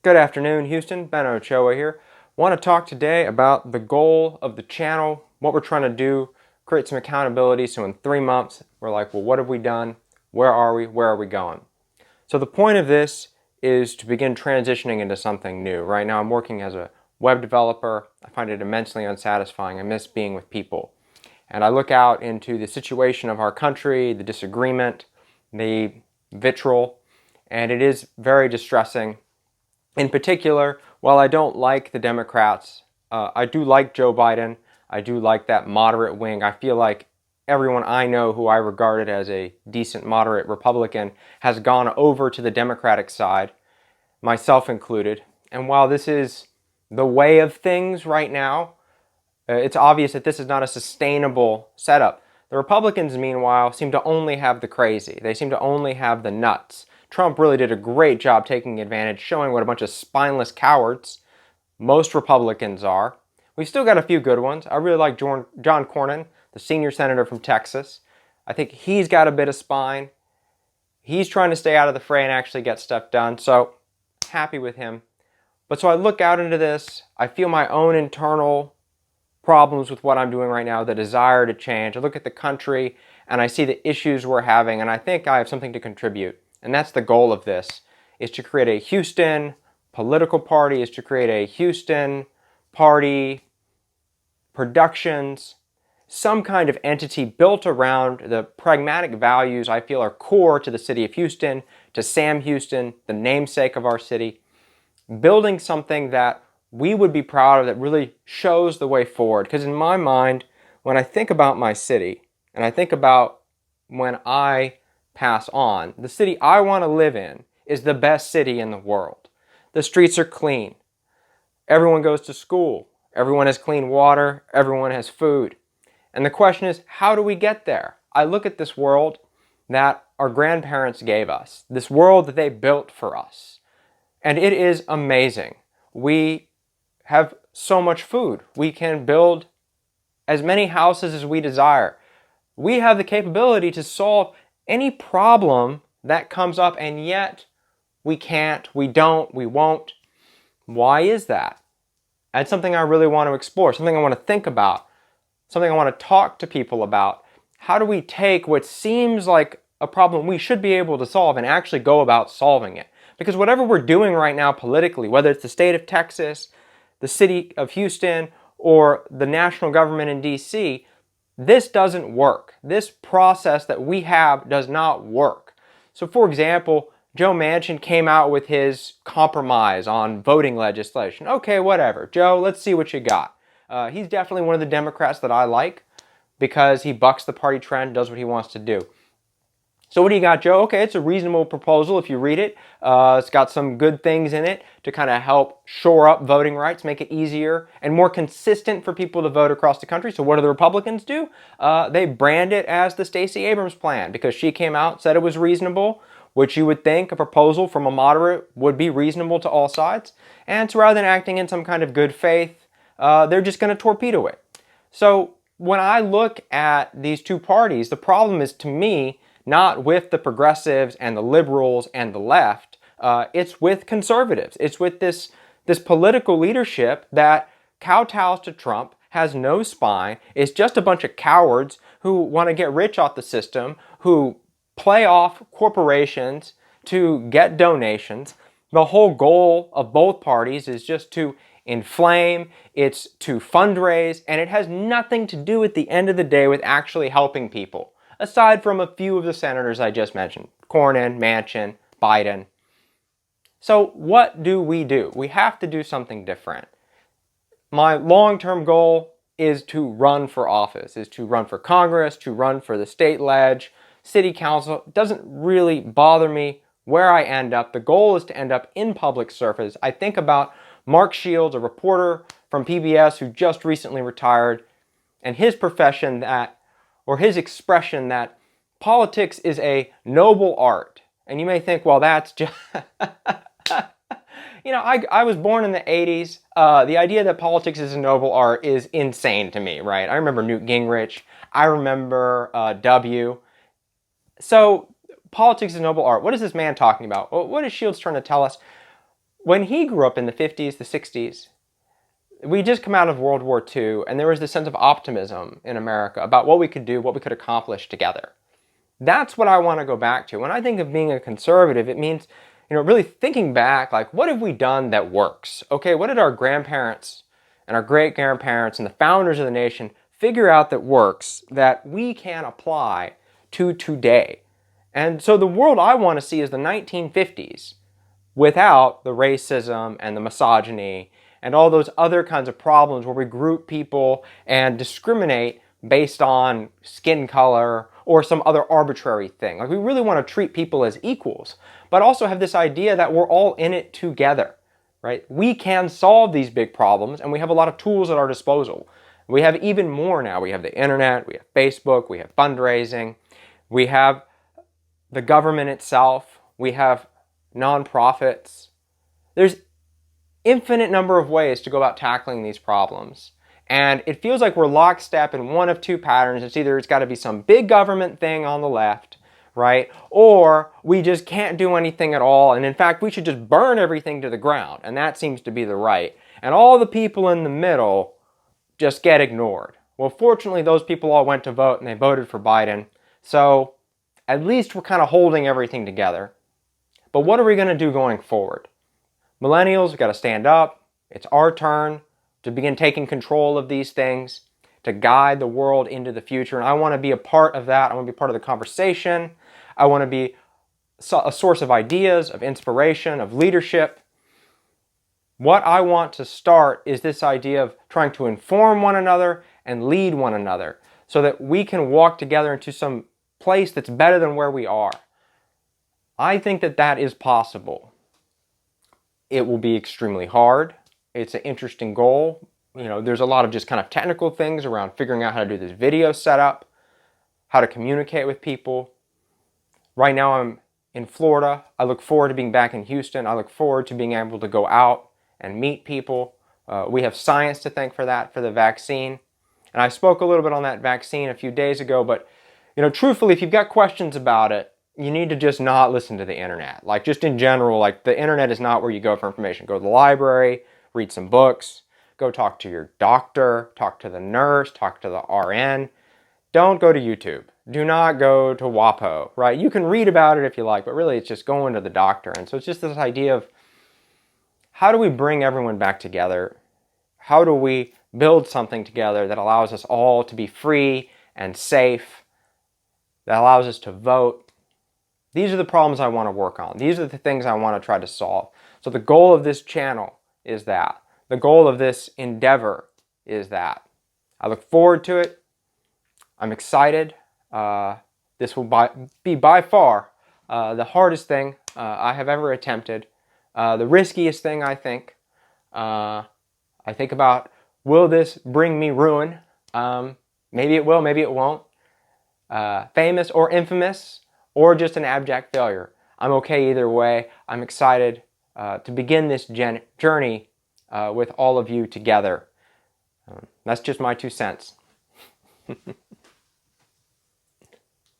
Good afternoon, Houston. Ben Ochoa here. Want to talk today about the goal of the channel, what we're trying to do, create some accountability. So in 3 months, we're like, well, what have we done? Where are we? Where are we going? So the point of this is to begin transitioning into something new. Right now, I'm working as a web developer. I find it immensely unsatisfying. I miss being with people. And I look out into the situation of our country, the disagreement, the vitriol, and it is very distressing. In particular, while I don't like the Democrats, I do like Joe Biden. I do like that moderate wing. I feel like everyone I know who I regarded as a decent moderate Republican has gone over to the Democratic side, myself included. And while this is the way of things right now, it's obvious that this is not a sustainable setup. The Republicans, meanwhile, seem to only have the crazy. They seem to only have the nuts. Trump really did a great job taking advantage, showing what a bunch of spineless cowards most Republicans are. We've still got a few good ones. I really like John Cornyn, the senior senator from Texas. I think he's got a bit of spine. He's trying to stay out of the fray and actually get stuff done, so happy with him. But so I look out into this, I feel my own internal problems with what I'm doing right now, the desire to change. I look at the country and I see the issues we're having, and I think I have something to contribute. And that's the goal of this, is to create a Houston political party, is to create a Houston party, productions, some kind of entity built around the pragmatic values I feel are core to the city of Houston, to Sam Houston, the namesake of our city. Building something that we would be proud of, that really shows the way forward. Because in my mind, when I think about my city, and I think about when I pass on, the city I want to live in is the best city in the world. The streets are clean. Everyone goes to school. Everyone has clean water. Everyone has food. And the question is, how do we get there? I look at this world that our grandparents gave us, this world that they built for us, and it is amazing. We have so much food. We can build as many houses as we desire. We have the capability to solve any problem that comes up, and yet we can't, we don't, we won't. Why is that? That's something I really want to explore, something I want to think about, something I want to talk to people about. How do we take what seems like a problem we should be able to solve and actually go about solving it? Because whatever we're doing right now politically, whether it's the state of Texas, the city of Houston, or the national government in DC, this doesn't work. This process that we have does not work. So for example, Joe Manchin came out with his compromise on voting legislation. Okay, whatever. Joe, let's see what you got. He's definitely one of the Democrats that I like because he bucks the party trend, does what he wants to do. So what do you got, Joe? Okay, it's a reasonable proposal if you read it. It's got some good things in it to kind of help shore up voting rights, make it easier and more consistent for people to vote across the country. So what do the Republicans do? They brand it as the Stacey Abrams plan because she came out, said it was reasonable, which you would think a proposal from a moderate would be reasonable to all sides. And so rather than acting in some kind of good faith, they're just going to torpedo it. So when I look at these two parties, the problem is, to me, not with the progressives and the liberals and the left. It's with conservatives. It's with this political leadership that kowtows to Trump, has no spine, is just a bunch of cowards who want to get rich off the system, who play off corporations to get donations. The whole goal of both parties is just to inflame, it's to fundraise, and it has nothing to do at the end of the day with actually helping people. Aside from a few of the senators I just mentioned, Cornyn, Manchin, Biden. So what do? We have to do something different. My long-term goal is to run for office, is to run for Congress, to run for the state ledge, city council. It doesn't really bother me where I end up. The goal is to end up in public service. I think about Mark Shields, a reporter from PBS who just recently retired, and his profession that, or his expression that politics is a noble art. And you may think, well, that's just... You know, I was born in the 80s. The idea that politics is a noble art is insane to me, right? I remember Newt Gingrich. I remember W. So, politics is a noble art. What is this man talking about? What is Shields trying to tell us? when he grew up in the 50s, the 60s, we just come out of World War II, and there was this sense of optimism in America about what we could do, what we could accomplish together. That's what I want to go back to. When I think of being a conservative, it means, really thinking back, like, what have we done that works? Okay, what did our grandparents and our great-grandparents and the founders of the nation figure out that works that we can apply to today? And so the world I want to see is the 1950s without the racism and the misogyny and all those other kinds of problems where we group people and discriminate based on skin color or some other arbitrary thing. Like, we really want to treat people as equals, but also have this idea that we're all in it together, right? We can solve these big problems, and we have a lot of tools at our disposal. We have even more now. We have the internet, we have Facebook, we have fundraising, we have the government itself, we have nonprofits. There's infinite number of ways to go about tackling these problems. And it feels like we're lockstep in one of two patterns. It's got to be some big government thing on the left, right? Or we just can't do anything at all. And in fact, we should just burn everything to the ground. And that seems to be the right. And all the people in the middle just get ignored. Well, fortunately, those people all went to vote and they voted for Biden. So at least we're kind of holding everything together. But what are we going to do going forward? Millennials, we've got to stand up. It's our turn to begin taking control of these things, to guide the world into the future. And I want to be a part of that. I want to be part of the conversation. I want to be a source of ideas, of inspiration, of leadership. What I want to start is this idea of trying to inform one another and lead one another so that we can walk together into some place that's better than where we are. I think that that is possible. It will be extremely hard. It's an interesting goal. There's a lot of just kind of technical things around figuring out how to do this video setup, how to communicate with people. Right now I'm in Florida. I look forward to being back in Houston. I look forward to being able to go out and meet people. We have science to thank for that, for the vaccine. And I spoke a little bit on that vaccine a few days ago, but truthfully, if you've got questions about it, you need to just not listen to the internet. Like, just in general, like, the internet is not where you go for information. Go to the library, read some books, go talk to your doctor, talk to the nurse, talk to the RN. Don't go to YouTube. Do not go to WAPO, right? You can read about it if you like, but really it's just going to the doctor. And so it's just this idea of, how do we bring everyone back together? How do we build something together that allows us all to be free and safe, that allows us to vote? These are the problems I want to work on. These are the things I want to try to solve. So the goal of this channel is that. The goal of this endeavor is that. I look forward to it. I'm excited. This will be by far the hardest thing I have ever attempted. The riskiest thing, I think. I think about, will this bring me ruin? Maybe it will, maybe it won't. Famous or infamous, or just an abject failure. I'm okay either way. I'm excited to begin this journey with all of you together. That's just my 2 cents.